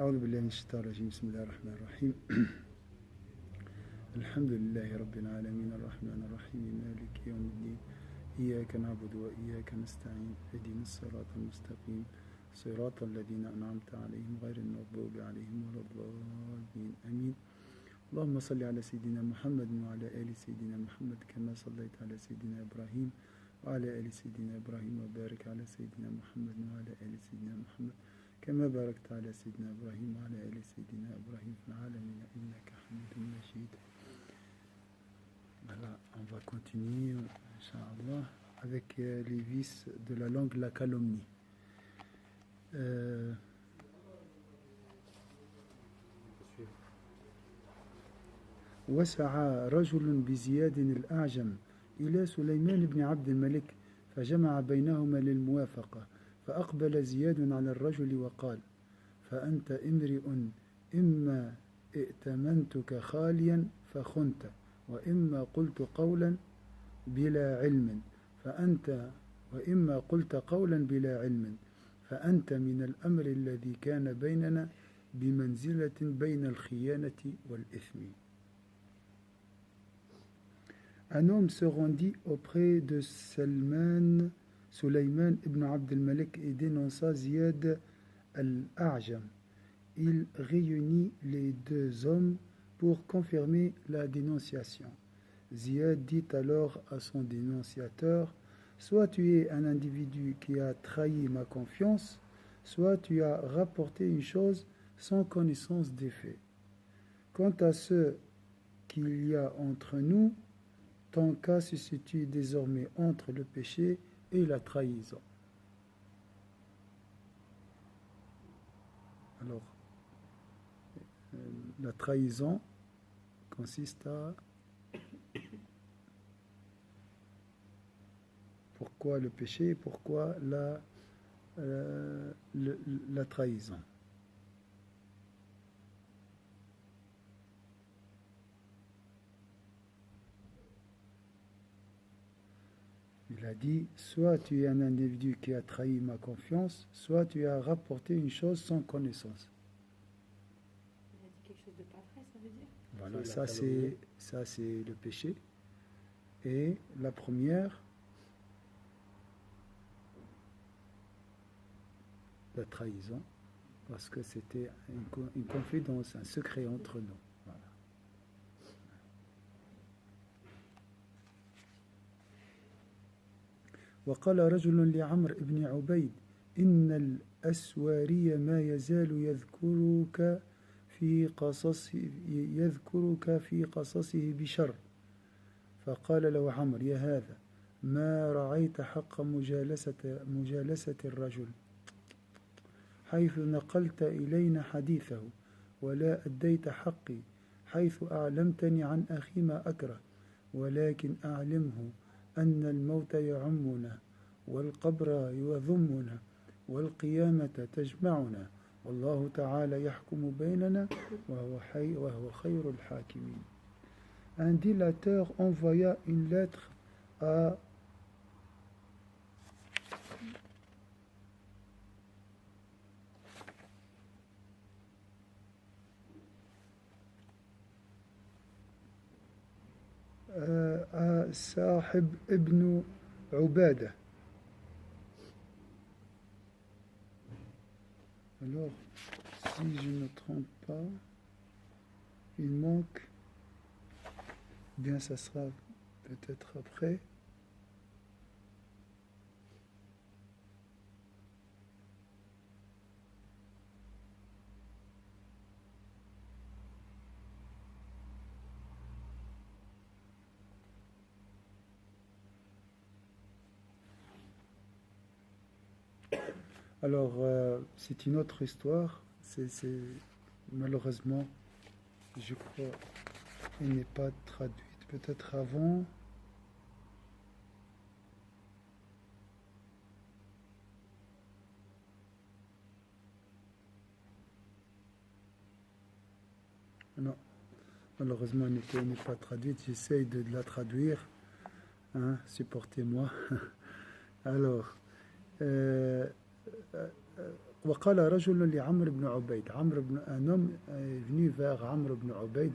أعوذ بالله من الشيطان الرجيم بسم الله الرحمن الرحيم الحمد لله رب العالمين الرحمن الرحيم مالك يوم الدين إياك نعبد وإياك نستعين اهدنا الصراط المستقيم صراط الذين أنعمت عليهم غير المغضوب عليهم ولا الضالين آمين اللهم صل على سيدنا محمد وعلى آل سيدنا محمد كما صليت على سيدنا إبراهيم وعلى آل سيدنا إبراهيم وبارك على سيدنا محمد وعلى آل سيدنا محمد كما باركت على سيدنا إبراهيم وعلى آل سيدنا إبراهيم في العالمين إنك حميد مجيد. Voilà, on va continuer, Inch'Allah, avec les vices de la langue, la calomnie. وسعى رجل بزياد الأعجم إلى سليمان بن عبد الملك فجمع بينهما للموافقة فأقبل زياد على الرجل وقال فأنت امرئ إما ائتمنتك خاليا فخنت وإما قلت قولا بلا علم وإما قلت قولا بلا علم فأنت من الأمر الذي كان بيننا بمنزلة بين الخيانة والإثم. Un homme se rendit auprès de Sulayman ibn Abd al-Malik et dénonça Ziyad al-A'jam. Il réunit les deux hommes pour confirmer la dénonciation. Ziyad dit alors à son dénonciateur, soit tu es un individu qui a trahi ma confiance, soit tu as rapporté une chose sans connaissance des faits. Quant à ce qu'il y a entre nous, ton cas se situe désormais entre le péché et la trahison. Alors, la trahison consiste à... Pourquoi le péché et pourquoi la trahison? Il a dit, soit tu es un individu qui a trahi ma confiance, soit tu as rapporté une chose sans connaissance. Il a dit quelque chose de pas vrai, ça veut dire? Voilà, ça c'est le péché. Et la première, la trahison, parce que c'était une confidence, un secret entre nous. Voilà. وقال رجل لعمر بن عبيد إن الأسواري ما يزال يذكرك في قصصه بشر فقال له عمرو يا هذا ما رعيت حق مجالسة الرجل حيث نقلت إلينا حديثه ولا أديت حقي حيث أعلمتني عن أخي ما أكره ولكن أعلمه أن الموت يعمنا والقبر يضمنا والقيامة تجمعنا والله تعالى يحكم بيننا وهو خير الحاكمين. Un dilateur envoya une lettre à Sahib ibn Ubada. Alors, si je ne me trompe pas, il manque, bien ça sera peut-être après. Alors, c'est une autre histoire. C'est malheureusement, je crois, elle n'est pas traduite. Peut-être avant. Non, malheureusement, elle n'est pas traduite. J'essaye de la traduire. Hein, supportez-moi. Alors, وقال رجل لعمرو بن عبيد, un homme est venu vers Amr ibn Ubayd,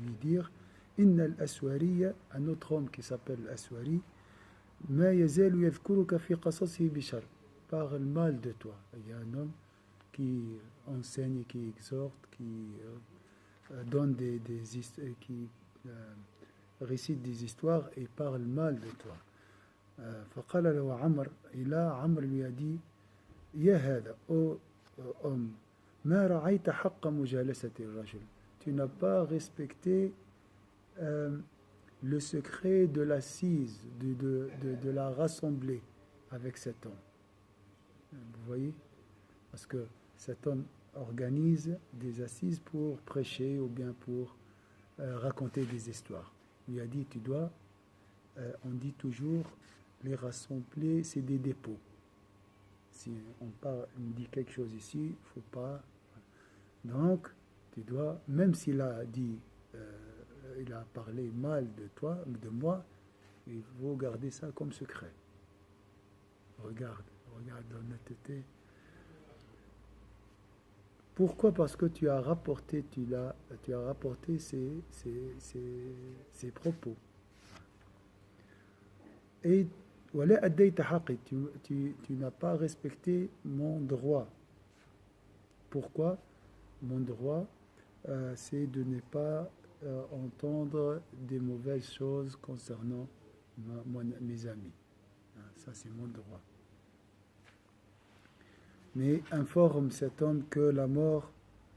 lui dire إن الأسوري, un autre homme qui s'appelle l'Aswari, ما يزال يذكرك في قصصه بشر, parle mal de toi. Il y a un homme qui enseigne, qui exhorte, qui donne qui récite des histoires et parle mal de toi. فقال له عمر, et là Amr lui a dit, يا هذا, ô homme, ما رعيت حق مجالسة الرجل, tu n'as pas respecté le secret de l'assise, de la rassembler avec cet homme. Vous voyez? Parce que cet homme organise des assises pour prêcher ou bien pour raconter des histoires. Il lui a dit, tu dois, on dit toujours, les rassembler, c'est des dépôts. Si on dit quelque chose ici, il ne faut pas... Donc, tu dois, même s'il a dit, il a parlé mal de toi, de moi, il faut garder ça comme secret. Regarde l'honnêteté. Pourquoi? Parce que tu as rapporté ses propos. Et tu n'as pas respecté mon droit. Pourquoi? Mon droit, c'est de ne pas entendre des mauvaises choses concernant mes amis. Ça, c'est mon droit. Mais informe cet homme que la mort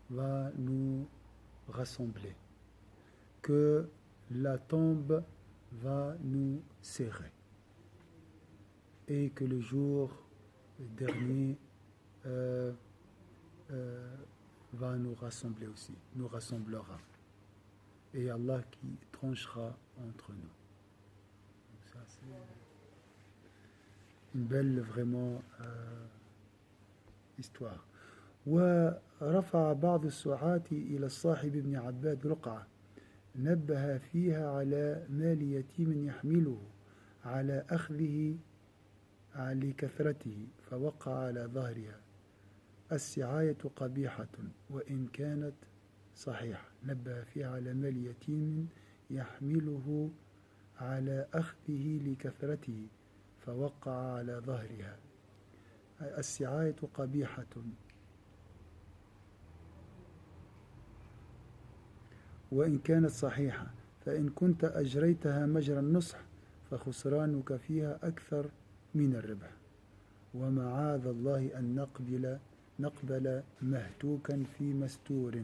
va nous rassembler, que la tombe va nous serrer et que le jour dernier va nous rassembler aussi, nous rassemblera. Et Allah qui tranchera entre nous. Donc ça, c'est une belle, vraiment, histoire. ورفع بعض السعاة إلى الصاحب ابن عباد رقعة نبه فيها على مال يتيم يحمله على أخذه لكثرته فوقع على ظهرها السعاية قبيحة وإن كانت صحيحة نبه فيها على مال يتيم يحمله على أخذه لكثرته فوقع على ظهرها السعاية قبيحة وإن كانت صحيحة فإن كنت أجريتها مجرى النصح فخسرانك فيها أكثر من الربح ومعاذ الله أن نقبل مهتوكا في مستور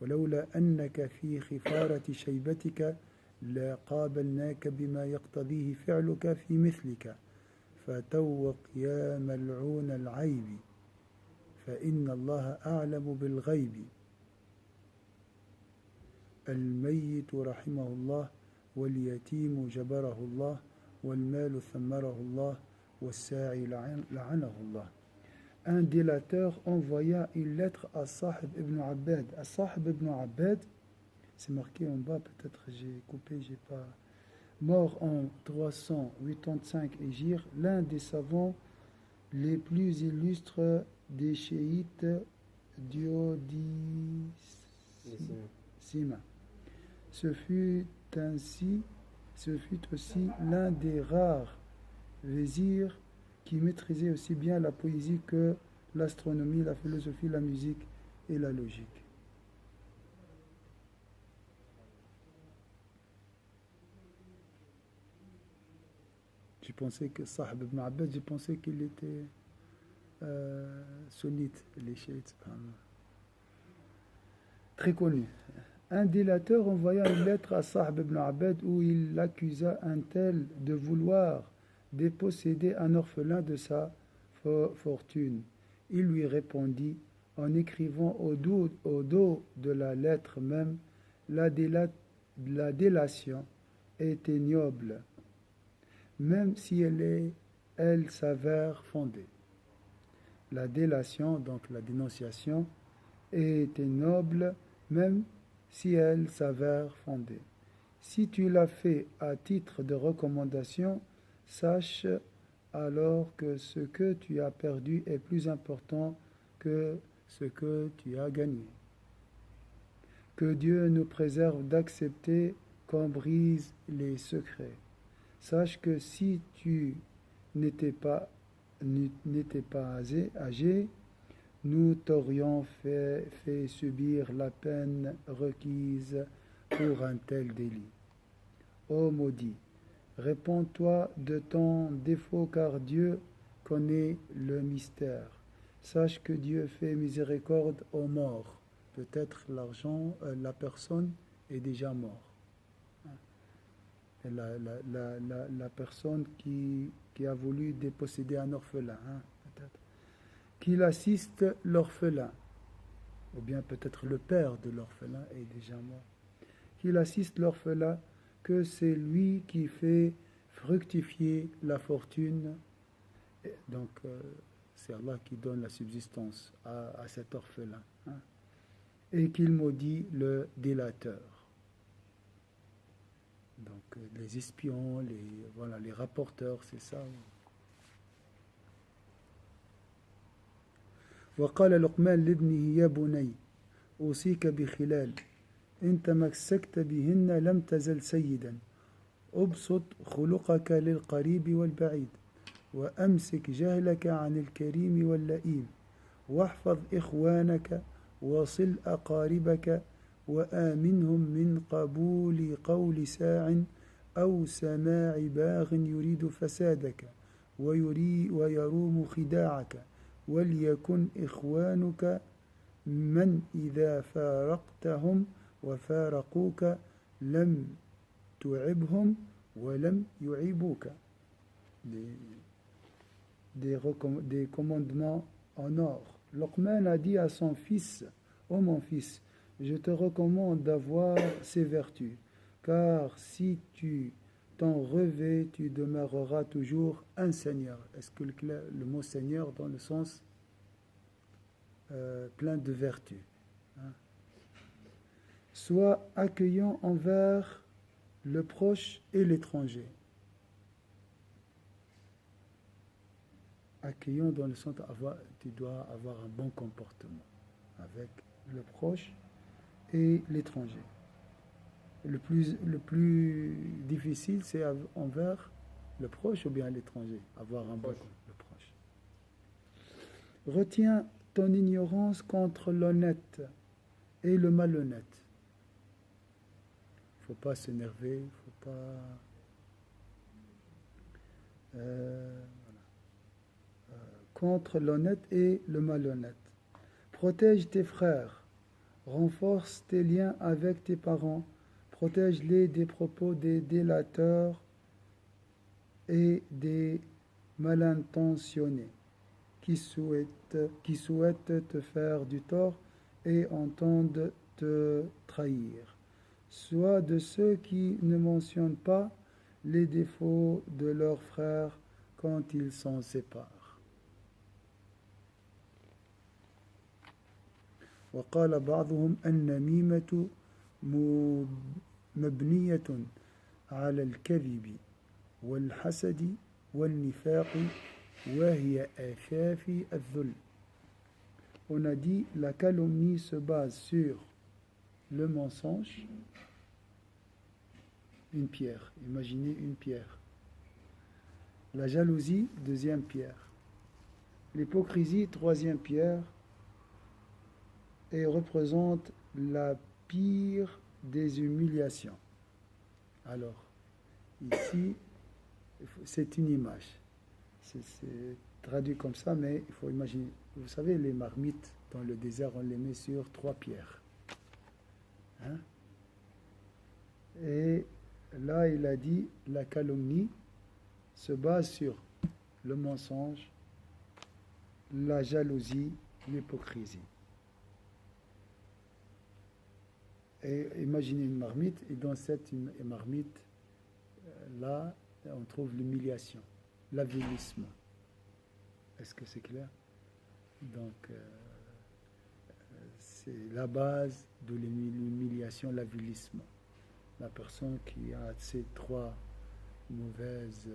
ولولا أنك في خفارة شيبتك لقابلناك بما يقتضيه فعلك في مثلك فتوق يا ملعون العيب فإن الله أعلم بالغيب الميت رحمه الله واليتيم جبره الله والمال ثمره الله والساعي لعنه الله. Un délateur envoya une lettre à Sahib ibn Abbad. À Sahib ibn Abbad, c'est marqué en bas, peut-être j'ai coupé, j'ai pas... Mort en 385 Hégire, l'un des savants les plus illustres des chiites Duodicima. Ce fut aussi l'un des rares vizirs qui maîtrisait aussi bien la poésie que l'astronomie, la philosophie, la musique et la logique. J'ai pensé que Sahib ibn Abbad, j'ai pensé qu'il était sunnite, les chiites, très connu. Un délateur envoya une lettre à Sahib ibn Abbad où il accusa un tel de vouloir déposséder un orphelin de sa fortune. Il lui répondit en écrivant au dos de la lettre même, la délation est ignoble, même si elle s'avère fondée. La délation, donc la dénonciation, est ignoble, même si elle s'avère fondée. Si tu l'as fait à titre de recommandation, sache alors que ce que tu as perdu est plus important que ce que tu as gagné. Que Dieu nous préserve d'accepter qu'on brise les secrets. Sache que si tu n'étais pas âgé, nous t'aurions fait subir la peine requise pour un tel délit. Ô maudit, réponds-toi de ton défaut car Dieu connaît le mystère. Sache que Dieu fait miséricorde aux morts. Peut-être la personne est déjà morte. La personne qui a voulu déposséder un orphelin, peut-être. Qu'il assiste l'orphelin, ou bien peut-être le père de l'orphelin est déjà mort. Qu'il assiste l'orphelin, que c'est lui qui fait fructifier la fortune. Et donc, c'est Allah qui donne la subsistance à cet orphelin. Et qu'il maudit le délateur. Donc, les espions, les rapporteurs, c'est ça. وقال لقمان لابنه يا بني أوصيك بخلال إن تمسكت بهن لم تزل سيدا أبسط خلقك للقريب والبعيد وأمسك جهلك عن الكريم واللئيم واحفظ إخوانك وصل أقاربك وآمنهم من قبول قول ساع أو سماع باغ يريد فسادك ويروم خداعك وليكن إخوانك من إذا فارقتهم وفارقوك لم تعبهم ولم يعيبوك. Des commandements en or. Luqman a dit à son fils, ô mon fils, je te recommande d'avoir ces vertus, car si tu t'en revêts, tu demeureras toujours un seigneur. Est-ce que le mot seigneur dans le sens plein de vertus, Sois accueillant envers le proche et l'étranger. Accueillant dans le sens tu dois avoir un bon comportement avec le proche et l'étranger. Le plus difficile, c'est envers le proche ou bien l'étranger, avoir un bon le proche. Retiens ton ignorance contre l'honnête et le malhonnête. Il ne faut pas s'énerver, il ne faut pas... contre l'honnête et le malhonnête. Protège tes frères, renforce tes liens avec tes parents, protège-les des propos des délateurs et des malintentionnés qui souhaitent te faire du tort et entendent te trahir. Sois de ceux qui ne mentionnent pas les défauts de leurs frères quand ils s'en séparent. وقال بعضهم النميمة مبنية على الكذب والحسد والنفاق وهي آفاف الذل. On a dit la calomnie se base sur le mensonge, une pierre. Imaginez une pierre. La jalousie, deuxième pierre. L'hypocrisie, troisième pierre. Et représente la pire des humiliations. Alors, ici, c'est une image. C'est traduit comme ça, mais il faut imaginer. Vous savez, les marmites dans le désert, on les met sur 3 pierres. Et là, il a dit, la calomnie se base sur le mensonge, la jalousie, l'hypocrisie. Et imaginez une marmite, et dans cette marmite, là, on trouve l'humiliation, l'avilissement. Est-ce que c'est clair? Donc, c'est la base de l'humiliation, l'avilissement. La personne qui a ces 3 mauvaises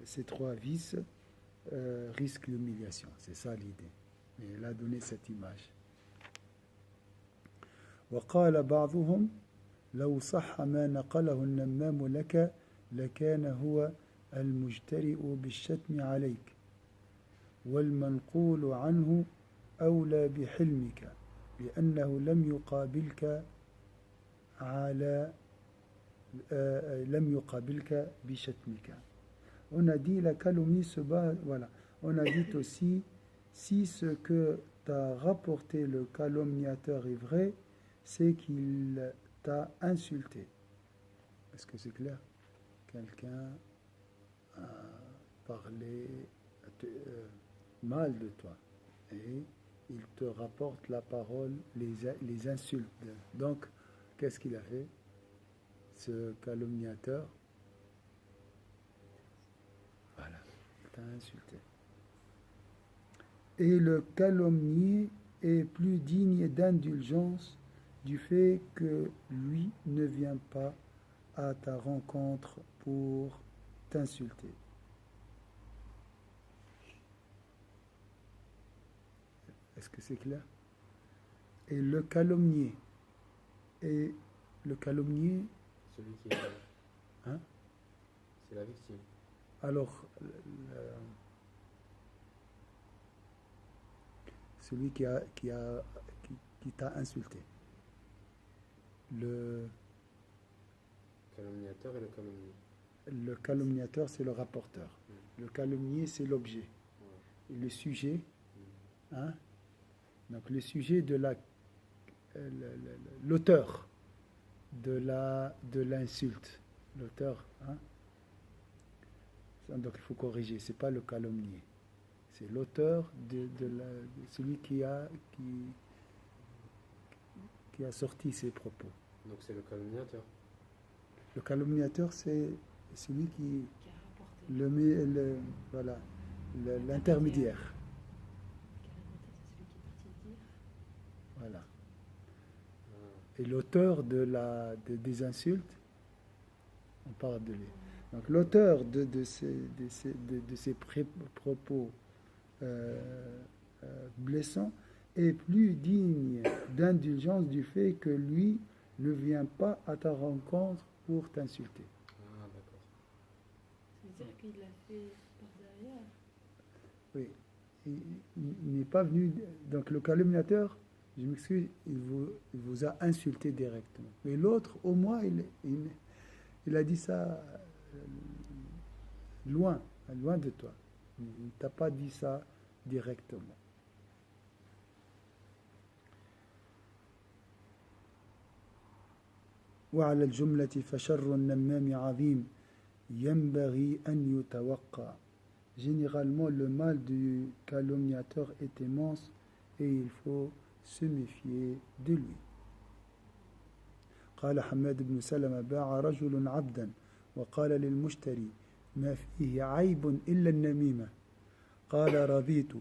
ces trois vices risquent l'humiliation. C'est ça l'idée. Et il a donné cette image. وقال بعضهم لو صح ما نقله النمام لك لكان هو المجترئ بالشتم عليك والمنقول عنه أولى بحلمك لأنه لم يقابلك بشتمك. On a dit la calomnie se base, voilà. On a dit aussi, si ce que t'a rapporté le calomniateur est vrai, c'est qu'il t'a insulté. Est-ce que c'est clair? Quelqu'un a parlé mal de toi et il te rapporte la parole, les insultes. Donc, qu'est-ce qu'il a fait, ce calomniateur? Voilà, il t'a insulté. Et le calomnié est plus digne d'indulgence du fait que lui ne vient pas à ta rencontre pour t'insulter. Est-ce que c'est clair? Et le calomnié, celui qui est hein? C'est la victime. Alors, celui qui t'a insulté. Le calomniateur et le calomnié. Le calomniateur, c'est le rapporteur. Le calomnié, c'est l'objet. Et le sujet, hein? Donc le sujet de l'auteur de l'insulte. L'auteur, hein? Donc il faut corriger, c'est pas le calomnier. C'est l'auteur de celui qui a sorti ses propos. Donc c'est le calomniateur. Le calomniateur, c'est celui qui voilà, l'intermédiaire. Voilà. Et l'auteur des insultes, on parle de lui. Donc l'auteur de ces propos blessants est plus digne d'indulgence du fait que lui ne vient pas à ta rencontre pour t'insulter. Ah, d'accord. Ça veut dire qu'il l'a fait par derrière. Oui. Il n'est pas venu. Donc le calomniateur, je m'excuse, il vous a insulté directement. Mais l'autre, au moins, il a dit ça loin de toi. Il ne t'a pas dit ça directement. وعلى الجملة فشر النمام عظيم ينبغي أن يتوقع. Généralement, le mal du calomniateur est immense et il faut se méfier de lui. قال حماد بن سلمة باع رجل عبدا وقال للمشتري ما فيه عيب إلا النميمة قال رضيت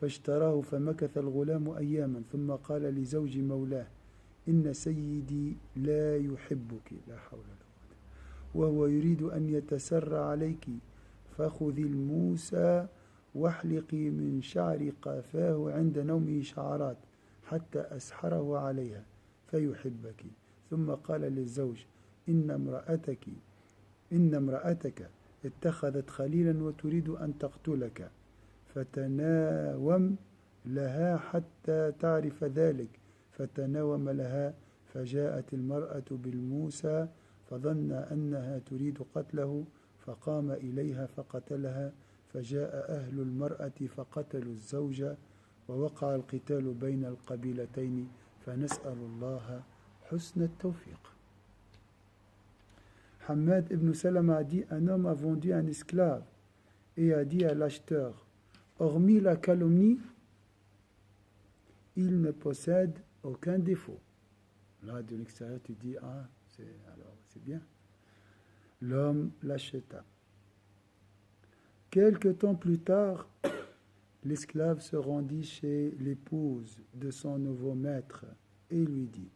فاشتراه فمكث الغلام أياما ثم قال لزوج مولاه إن سيدي لا يحبك لا حول ولا قوة وهو يريد أن يتسرى عليك فخذي الموسى واحلقي من شعر قافاه عند نومه شعرات حتى أسحره عليها فيحبك ثم قال للزوج إن امرأتك اتخذت خليلا وتريد أن تقتلك فتناوم لها حتى تعرف ذلك فتناوم لها فجاءت المرأة بالموسى فظن أنها تريد قتله فقام إليها فقتلها فجاء أهل المرأة فقتلوا الزوج ووقع القتال بين القبيلتين فنسأل الله حسن التوفيق. Hamad ibn Salama a dit, un homme a vendu un esclave et a dit à l'acheteur, hormis la calomnie, il ne possède aucun défaut. Là, de l'extérieur, tu dis, ah, c'est bien. L'homme l'acheta. Quelque temps plus tard, l'esclave se rendit chez l'épouse de son nouveau maître et lui dit,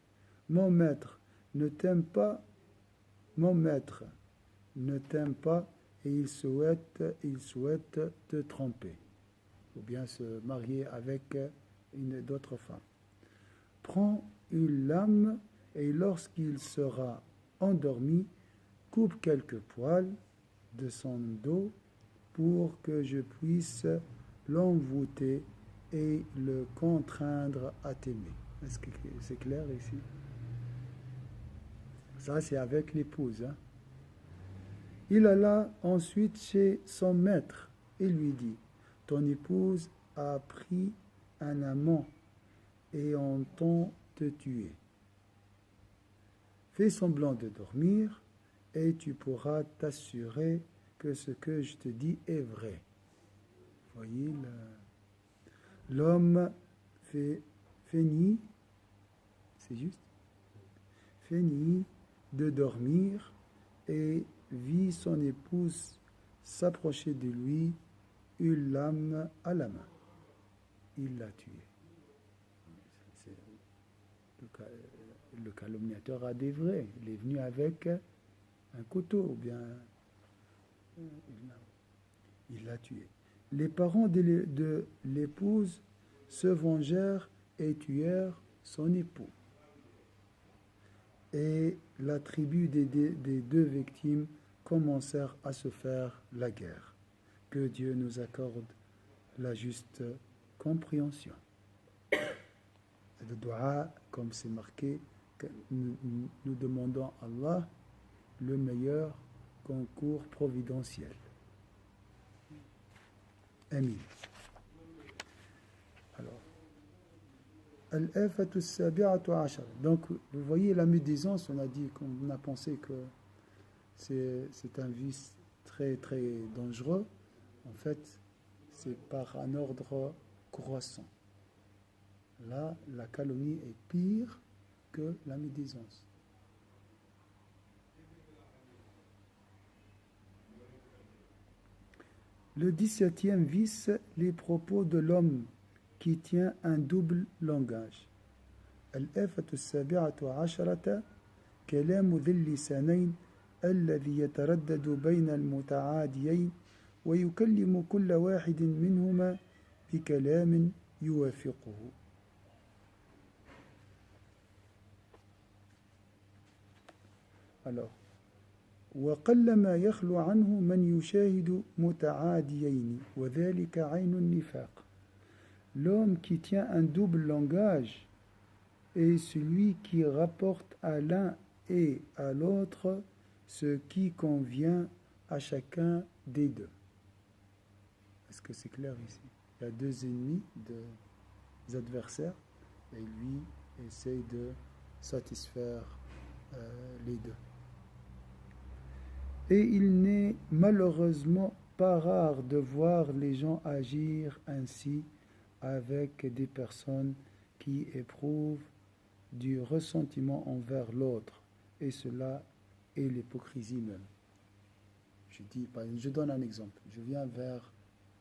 mon maître ne t'aime pas et il souhaite te tromper ou bien se marier avec d'autres femmes. Prends une lame et lorsqu'il sera endormi, coupe quelques poils de son dos pour que je puisse l'envoûter et le contraindre à t'aimer. Est-ce que c'est clair ici? Ça, c'est avec l'épouse. Hein? Il alla ensuite chez son maître et lui dit, ton épouse a pris un amant et entend te tuer. Fais semblant de dormir et tu pourras t'assurer que ce que je te dis est vrai. Voyez, l'homme feignit, c'est juste, feignit de dormir et vit son épouse s'approcher de lui, une lame à la main. Il l'a tué. Le calomniateur a des vrais. Il est venu avec un couteau, ou bien il l'a tué. Les parents de l'épouse se vengèrent et tuèrent son époux. Et la tribu des deux victimes commencèrent à se faire la guerre. Que Dieu nous accorde la juste compréhension. Le dua, comme c'est marqué, que nous demandons à Allah le meilleur concours providentiel. Amin. Alors, Al-Afatu Sabi'atu Ashar. Donc, vous voyez la médisance, on a pensé que c'est un vice très très dangereux. En fait, c'est par un ordre croissant. Là, la calomnie est pire que la médisance. Le 17e vice, les propos de l'homme qui tient un double langage. Al-afatu as-sabi'atu 'asharata kalamu dhil lisanayn alladhi yataraddadu bayna al-muta'adiyayn wa yukallimu kulla wahidin minhuma bi kalamin yuwafiquhu. Alors, وقلما يخلو عنه من يشاهد متعاديين وذلك عين النفاق. L'homme qui tient un double langage est celui qui rapporte à l'un et à l'autre ce qui convient à chacun des deux. Est-ce que c'est clair ici? Il y a deux ennemis, deux adversaires, et lui essaye de satisfaire les deux. Et il n'est malheureusement pas rare de voir les gens agir ainsi avec des personnes qui éprouvent du ressentiment envers l'autre. Et cela est l'hypocrisie même. Je donne un exemple. Je viens vers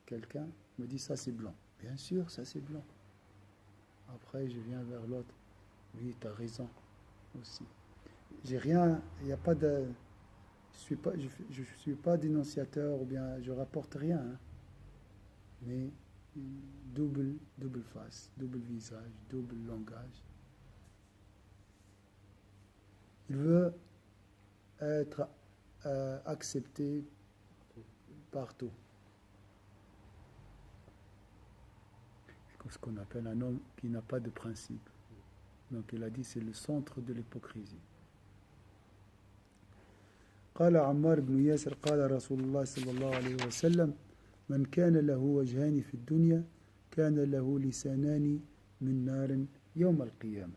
quelqu'un, me dit ça c'est blanc. Bien sûr, ça c'est blanc. Après, je viens vers l'autre. Oui, tu as raison aussi. J'ai rien, il n'y a pas de... Je ne suis pas dénonciateur ou bien je rapporte rien, hein. Mais double face, double visage, double langage. Il veut être accepté partout. C'est ce qu'on appelle un homme qui n'a pas de principe. Donc il a dit c'est le centre de l'hypocrisie. قال عمار بن ياسر قال رسول الله صلى الله عليه وسلم من كان له وجهان في الدنيا كان له لسانان من نار يوم القيامة.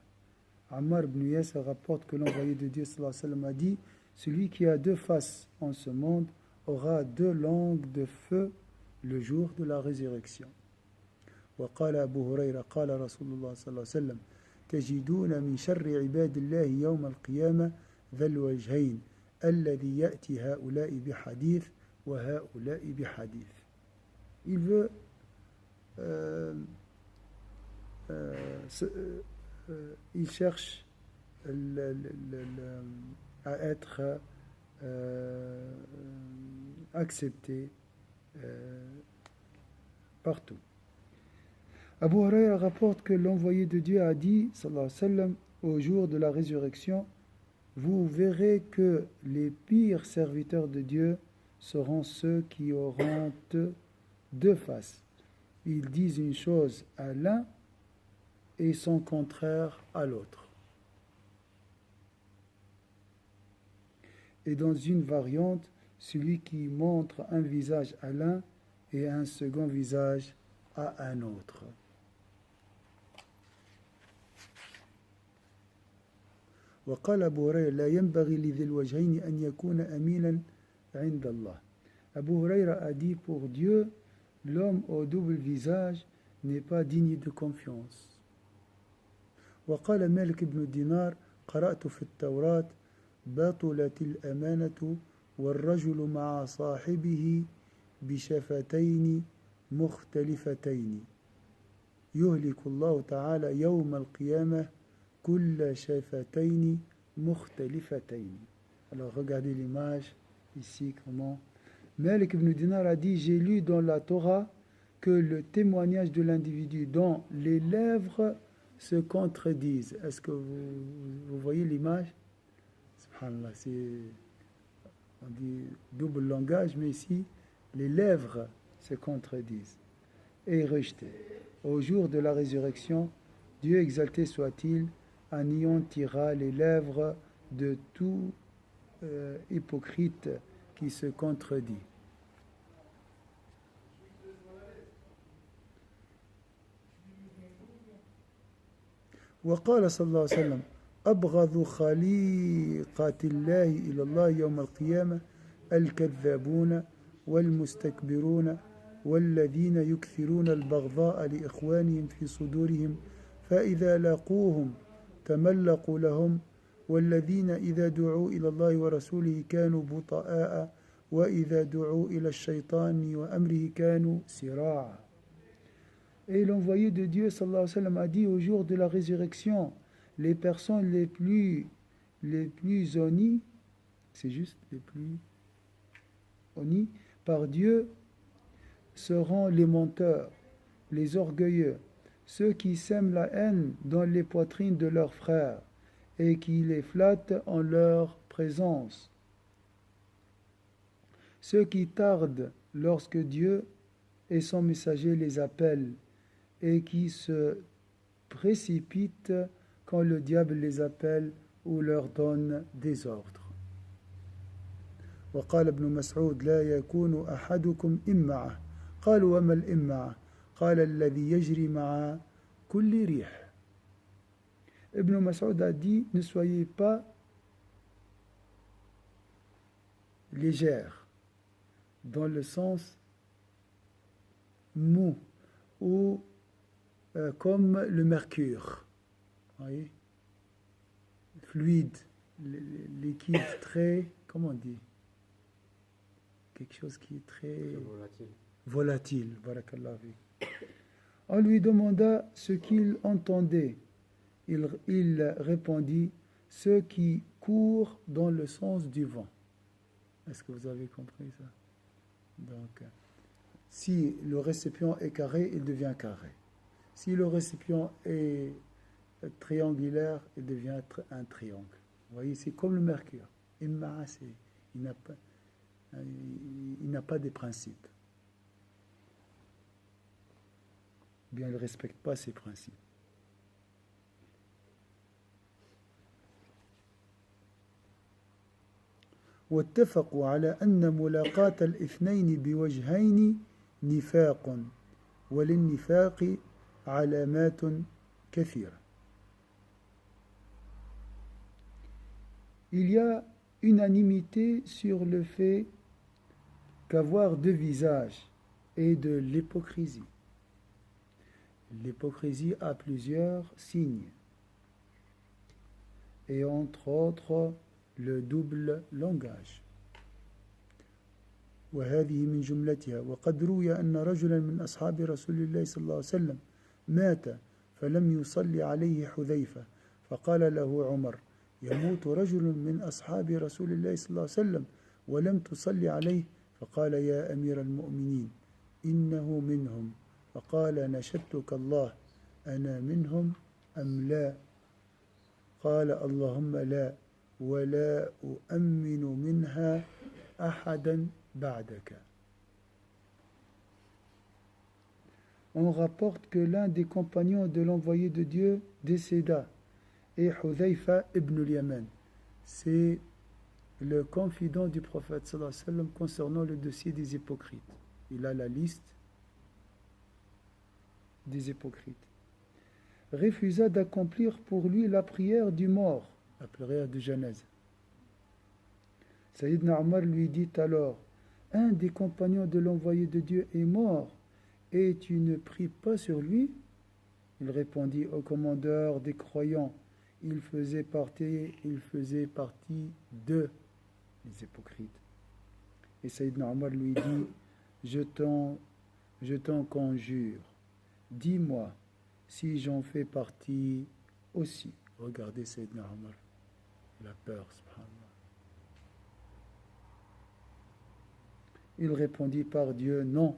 Ammar ibn Yasir rapporte que l'envoyé de Dieu sallallahu alayhi wa sallam a dit celui qui a deux faces en ce monde aura deux langues de feu le jour de la résurrection. وقال أبو هريرة قال رسول الله صلى الله عليه وسلم تجدون من شر عباد الله يوم القيامة ذا الوجهين الذي يأتي هؤلاء بحديث وهؤلاء بحديث. Il veut il cherche à être accepté partout. Abu Huraira rapporte que l'envoyé de Dieu a dit, sallallahu alayhi wa sallam, au jour de la résurrection, vous verrez que les pires serviteurs de Dieu seront ceux qui auront deux faces. Ils disent une chose à l'un et son contraire à l'autre. Et dans une variante, celui qui montre un visage à l'un et un second visage à un autre. وقال أبو هريرة لا ينبغي لذي الوجهين أن يكون أمينا عند الله. Abu Huraira a dit pour Dieu, l'homme au double visage n'est pas digne de confiance. وقال مالك بن دينار قرأت في التوراة بطلت الأمانة والرجل مع صاحبه بشفتين مختلفتين يهلك الله تعالى يوم القيامة كل شفتين مختلفتين. Alors regardez l'image ici comment Malik ibn Dinar a dit j'ai lu dans la Torah que le témoignage de l'individu dont les lèvres se contredisent. Est-ce que vous voyez l'image? Subhanallah, on dit double langage, mais ici les lèvres se contredisent et rejetées. Au jour de la résurrection, Dieu exalté soit-il anéantira les lèvres de tout hypocrite qui se contredit. وقال صلى الله عليه وسلم أبغض خليقة الله إلى الله يوم القيامة الكذابون والمستكبرون والذين يكثرون البغضاء لإخوانهم في صدورهم فإذا لاقوهم تملقوا لهم والذين إذا دعوا إلى الله ورسوله كانوا بطاء وإذا دعوا إلى الشيطان وأمره كانوا سراعا. Et l'envoyé de Dieu sallallahu alayhi wa sallam a dit au jour de la résurrection, les personnes les plus honnies, c'est juste les plus honnies par Dieu seront les menteurs, les orgueilleux, ceux qui sèment la haine dans les poitrines de leurs frères et qui les flattent en leur présence, ceux qui tardent lorsque Dieu et son messager les appellent et qui se précipitent quand le diable les appelle ou leur donne des ordres. وقال ابن مسعود لا يكون أحدكم إمعة قالوا وما الإمعة قال الذي يجري مع كل ريح. Ibn Mas'ud a dit ne soyez pas légère dans le sens mou ou comme le mercure, voyez, fluide, liquide, très, comment on dit, quelque chose qui est très volatile. Barakallahu fik. On lui demanda ce qu'il entendait. Il répondit ceux qui courent dans le sens du vent. Est-ce que vous avez compris ça? Donc, si le récipient est carré, il devient carré. Si le récipient est triangulaire, il devient un triangle. Vous voyez, c'est comme le mercure. Il n'a pas de principe. Bien, il ne respecte pas ses principes. واتفقوا على أن ملاقاة الاثنين بوجهين نفاق وللنفاق علامات كثيرة. Il y a unanimité sur le fait qu'avoir deux visages est de l'hypocrisie. L'hypocrisie a plusieurs signes. Et entre autres, le double langage. وهذه من جملتها وقد روي أن رجلا من أصحاب رسول الله صلى الله عليه وسلم مات فلم يصلي عليه حذيفة فقال له عمر يموت رجل من أصحاب رسول الله صلى الله عليه وسلم ولم تصلي عليه فقال يا أمير المؤمنين إنه منهم فقال نشدتك الله أنا منهم أم لا قال اللهم لا ولا أؤمن منها أحدا بعدك. On rapporte que l'un des compagnons de l'envoyé de Dieu décéda, et Hudhayfa ibn al-Yaman, c'est le confident du prophète sallallahu alayhi wa sallam concernant le dossier des hypocrites. Il a la liste des hypocrites. Refusa d'accomplir pour lui la prière du mort, la prière de Janaza. Sayyidina Omar lui dit alors, un des compagnons de l'envoyé de Dieu est mort, et tu ne pries pas sur lui? Il répondit au commandeur des croyants, il faisait partie de les hypocrites. Et Sayyidina Omar lui dit, je t'en conjure, dis-moi si j'en fais partie aussi. Regardez Sayyidina Omar, la peur, subhanallah. Il répondit par Dieu, non,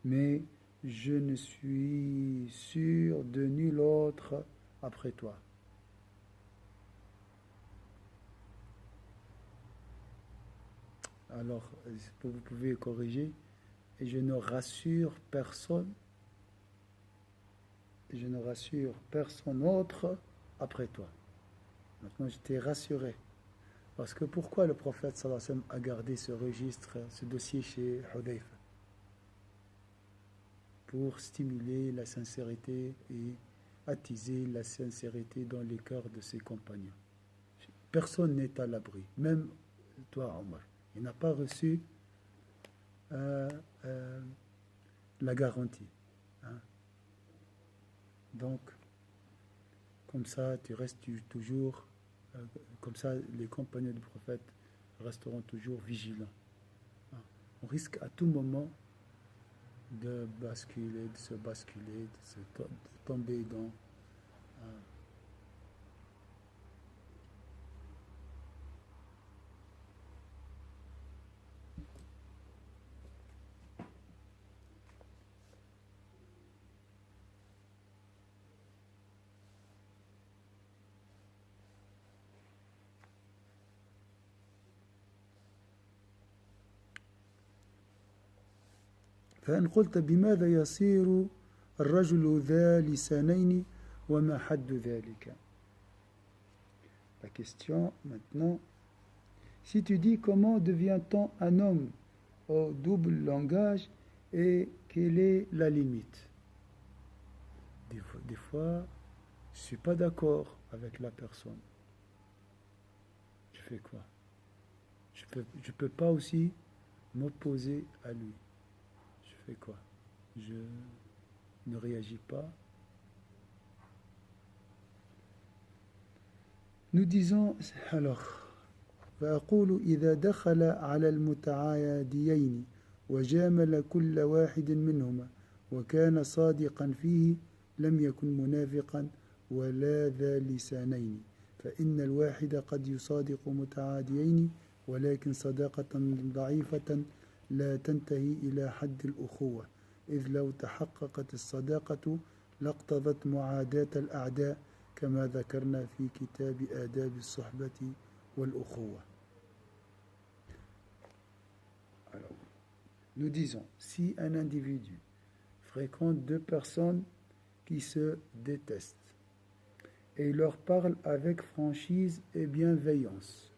mais je ne suis sûr de nul autre après toi. Alors, vous pouvez corriger, et je ne rassure personne autre après toi. Maintenant, je t'ai rassuré. Parce que pourquoi le prophète sallallahu alayhi wa sallam a gardé ce registre, ce dossier chez Hudhayfa? Pour stimuler la sincérité et attiser la sincérité dans les cœurs de ses compagnons. Personne n'est à l'abri, même toi, Omar. Il n'a pas reçu la garantie. Hein? Donc, comme ça, tu restes toujours, comme ça, les compagnons du prophète resteront toujours vigilants. Hein? On risque à tout moment de se basculer, de tomber dans... فإن قلت بماذا يصير الرجل ذا لسانين وما حد ذلك. La question maintenant, si tu dis comment devient-on un homme au double langage et quelle est la limite? Des fois, je ne suis pas d'accord avec la personne. Je fais quoi? Je peux pas aussi m'opposer à lui. Je fais quoi? Je ne réagis pas. Nous disons alors فأقول إذا دخل على المتعاديين وجامل كل واحد منهما وكان صادقا فيه لم يكن منافقا ولا ذا لسانين فإن الواحد قد يصادق متعاديين ولكن صداقة ضعيفة لا تنتهي إلى حد الأخوة إذ لو تحققت الصداقة لاقتضت معاداة الأعداء كما ذكرنا في كتاب آداب الصحبة والأخوة. Alors, nous disons, si un individu fréquente deux personnes qui se détestent et il leur parle avec franchise et bienveillance,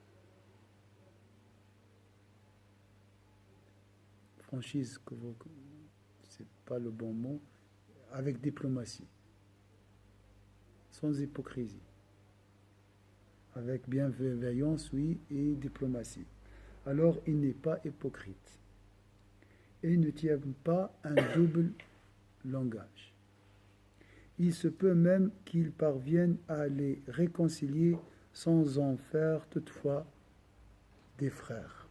franchise, c'est pas le bon mot, avec diplomatie, sans hypocrisie, avec bienveillance, oui, et diplomatie. Alors il n'est pas hypocrite et ne tient pas un double langage. Il se peut même qu'il parvienne à les réconcilier sans en faire toutefois des frères.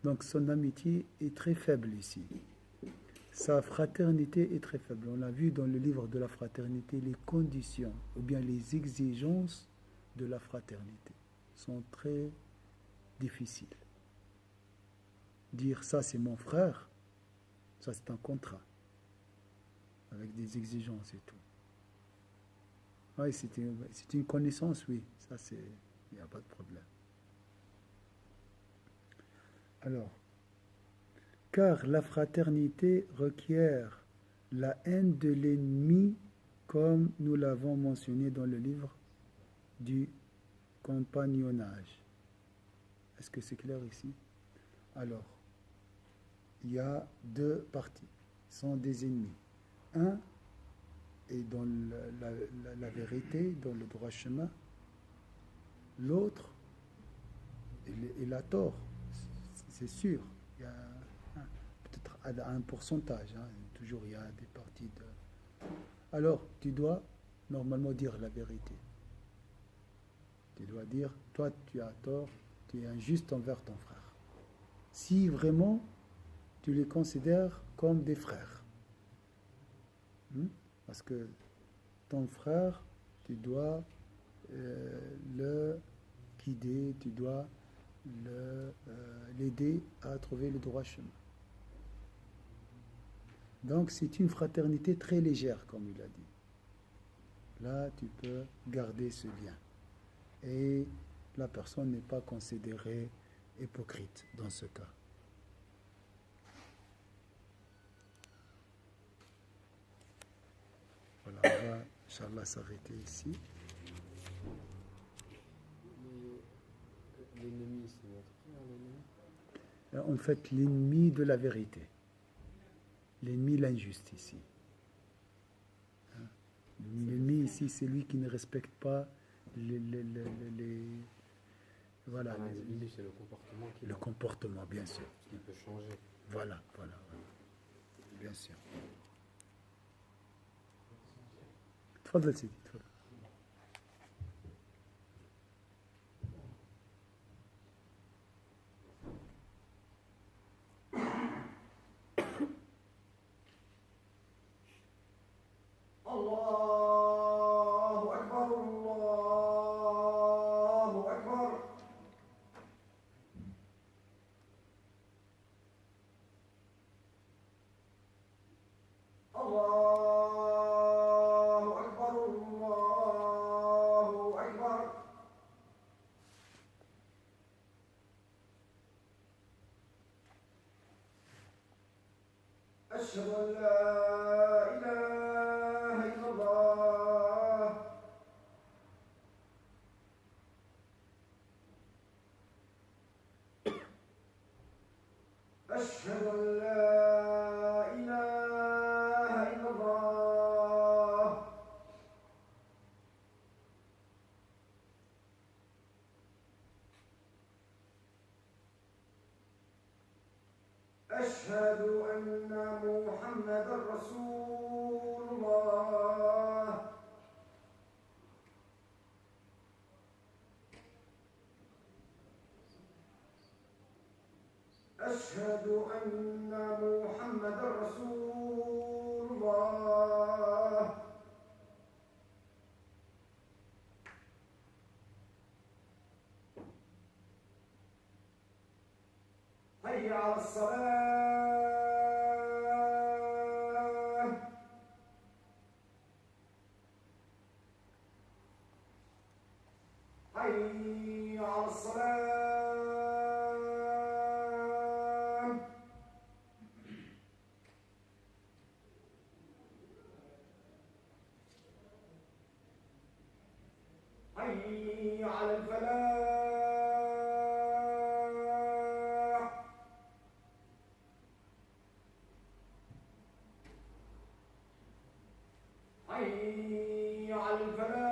Donc son amitié est très faible ici. sa fraternité est très faible. On a vu dans le livre de la fraternité les conditions ou bien les exigences de la fraternité sont très difficiles. Dire ça c'est mon frère, ça c'est un contrat avec des exigences et tout. Oui, c'est une connaissance, oui, ça c'est, il n'y a pas de problème. Alors, car la fraternité requiert la haine de l'ennemi, comme nous l'avons mentionné dans le livre du compagnonnage. Est-ce que c'est clair ici? Alors, il y a deux parties, ce sont des ennemis. Un est dans la vérité, dans le droit chemin. L'autre, il a tort, c'est sûr. Il y a peut-être à un pourcentage, hein, toujours il y a des parties de... Alors, tu dois normalement dire la vérité. Tu dois dire, toi tu as tort, tu es injuste envers ton frère. Si vraiment tu les considères comme des frères. Parce que ton frère, tu dois le guider, tu dois l'aider à trouver le droit chemin. Donc c'est une fraternité très légère, comme il a dit. Là, tu peux garder ce lien. Et la personne n'est pas considérée hypocrite dans ce cas. Voilà, on va, Inch'Allah, s'arrêter ici. L'ennemi, c'est notre frère, l'ennemi? En fait, l'ennemi de la vérité. L'ennemi, l'injuste ici. L'ennemi ici, c'est lui qui ne respecte pas les voilà. L'individu, c'est le comportement qui... Le comportement, bien sûr. Qui peut changer. Voilà. Bien sûr. تفضل سيدي تفضل. الله أكبر الله أكبر الله أكبر الله أكبر أشهد أن لا إله إلا الله أشهد أن لا إله إلا الله أشهد أن محمدا رسول الله أشهد أن محمدا رسول الله حي على الصلاة حي على الصلاة حي على الفلاح حي على الفلاح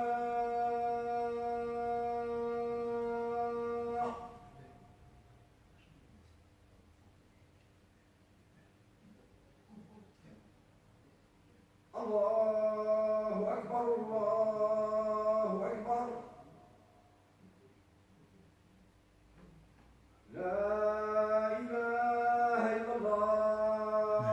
الله أكبر الله أكبر لا إله إلا الله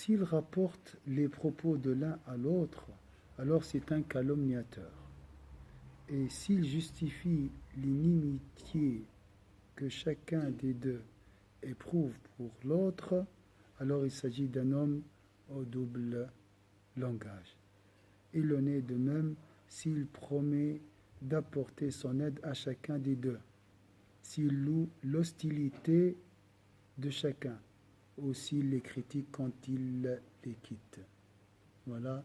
s'il rapporte les propos de l'un à l'autre, alors c'est un calomniateur. Et s'il justifie l'inimitié que chacun des deux éprouve pour l'autre, alors il s'agit d'un homme au double langage. Il en est de même s'il promet d'apporter son aide à chacun des deux, s'il loue l'hostilité de chacun, ou s'il les critique quand il les quitte. Voilà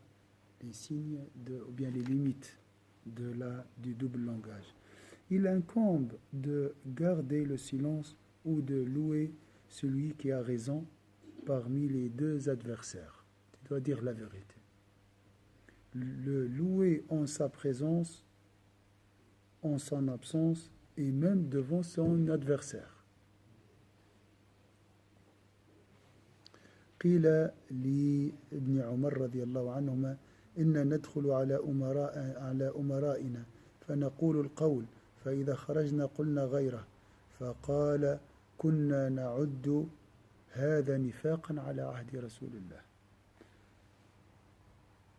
les signes ou bien les limites du double langage. Il incombe de garder le silence ou de louer celui qui a raison parmi les deux adversaires. Tu dois dire la vérité. Le louer en sa présence, en son absence et même devant son adversaire. قيل لابن عمر رضي الله عنهما إن ندخل على أمرائنا فنقول القول فإذا خرجنا قلنا غيره فقال كنا نعد هذا نفاقا على عهد رسول الله.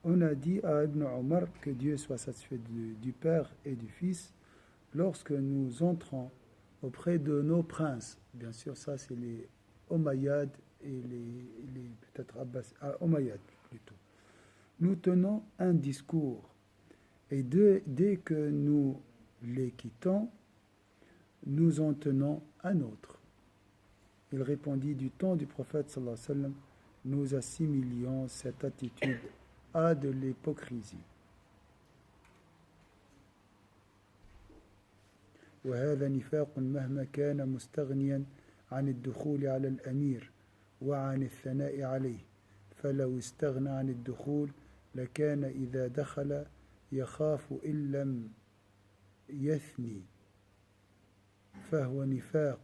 On a dit à Ibn Omar, que Dieu soit satisfait du Père et du Fils, lorsque nous entrons auprès de nos princes, bien sûr ça c'est les Omeyyades et les peut-être Abbas, Omeyyades plutôt, nous tenons un discours et dès que nous les quittons, nous en tenons un autre. Il répondit, du temps du prophète sallallahu alayhi wa sallam, nous assimilions cette attitude à de l'hypocrisie. وهذا نفاق مهما كان مستغنيا عن الدخول على الأمير وعن الثناء عليه فلو استغنى عن الدخول لكان إذا دخل يخاف إن لم يثني فهو نفاق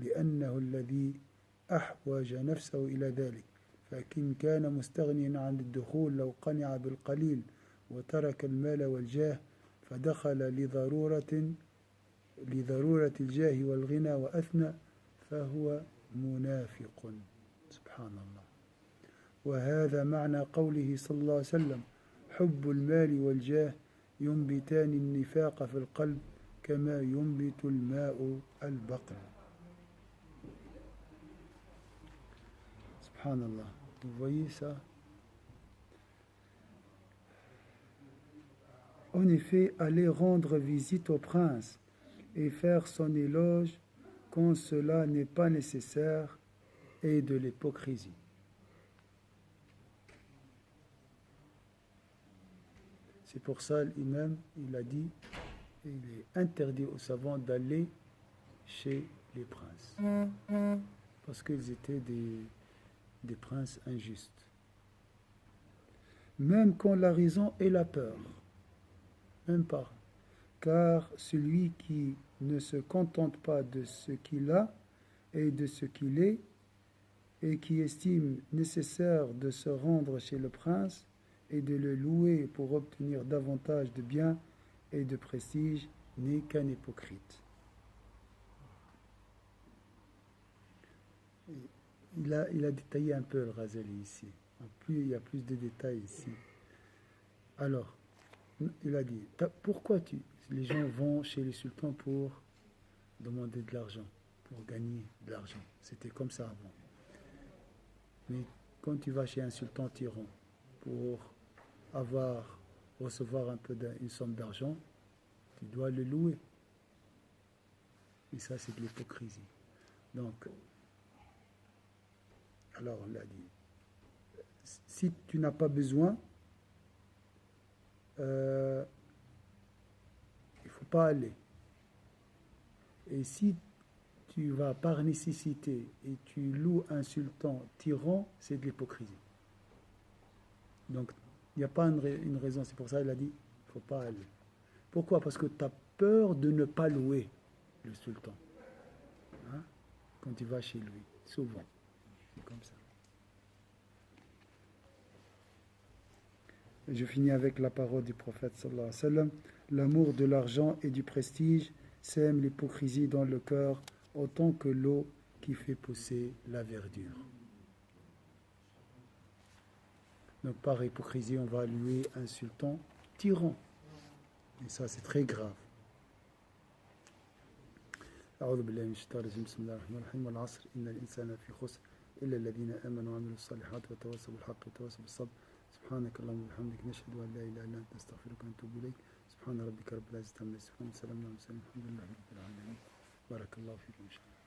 لأنه الذي أحوج نفسه إلى ذلك فإن كان مستغنيا عن الدخول لو قنع بالقليل وترك المال والجاه فدخل لضرورة الجاه والغنى وأثنى فهو منافق. سبحان الله. وهذا معنى قوله صلى الله عليه وسلم حب المال والجاه ينبتان النفاق في القلب كما ينبت الماء البقر. Subhanallah. Vous voyez ça? En effet, aller rendre visite au prince et faire son éloge quand cela n'est pas nécessaire est de l'hypocrisie. C'est pour ça l'imam, il a dit, il est interdit aux savants d'aller chez les princes. Parce qu'ils étaient des princes injustes. Même quand la raison est la peur. Même pas. Car celui qui ne se contente pas de ce qu'il a et de ce qu'il est, et qui estime nécessaire de se rendre chez le prince et de le louer pour obtenir davantage de biens et de prestige, n'est qu'un hypocrite. Il a détaillé un peu le Ghazali ici. Il y a plus de détails ici. Alors, il a dit, pourquoi les gens vont chez les sultans pour demander de l'argent, pour gagner de l'argent? C'était comme ça avant. Mais quand tu vas chez un sultan tyran pour recevoir un peu une somme d'argent, tu dois le louer. Et ça, c'est de l'hypocrisie. Donc, alors on l'a dit, si tu n'as pas besoin, il ne faut pas aller. Et si tu vas par nécessité et tu loues un sultan tyran, c'est de l'hypocrisie. Donc, il n'y a pas une raison. C'est pour ça qu'il a dit, il ne faut pas aller. Pourquoi? Parce que tu as peur de ne pas louer le sultan. Hein? Quand tu vas chez lui, souvent. C'est comme ça. Et je finis avec la parole du prophète sallallahu alayhi wa sallam. L'amour de l'argent et du prestige sème l'hypocrisie dans le cœur autant que l'eau qui fait pousser la verdure. Donc par hypocrisie, on va lui un sultan tyran. Et ça, c'est très grave. أعوذ بالله من الشيطان الرجيم بسم الله الرحمن الرحيم والعصر إن الإنسان في خسر إلا الذين آمنوا وعملوا الصالحات وتواصوا بالحق وتواصوا بالصبر سبحانك اللهم وبحمدك نشهد أن لا إله إلا أنت نستغفرك ونتوب إليك سبحان ربك رب العزة عما يصفون وسلام على المرسلين الحمد لله رب العالمين بارك الله فيكم إن شاء الله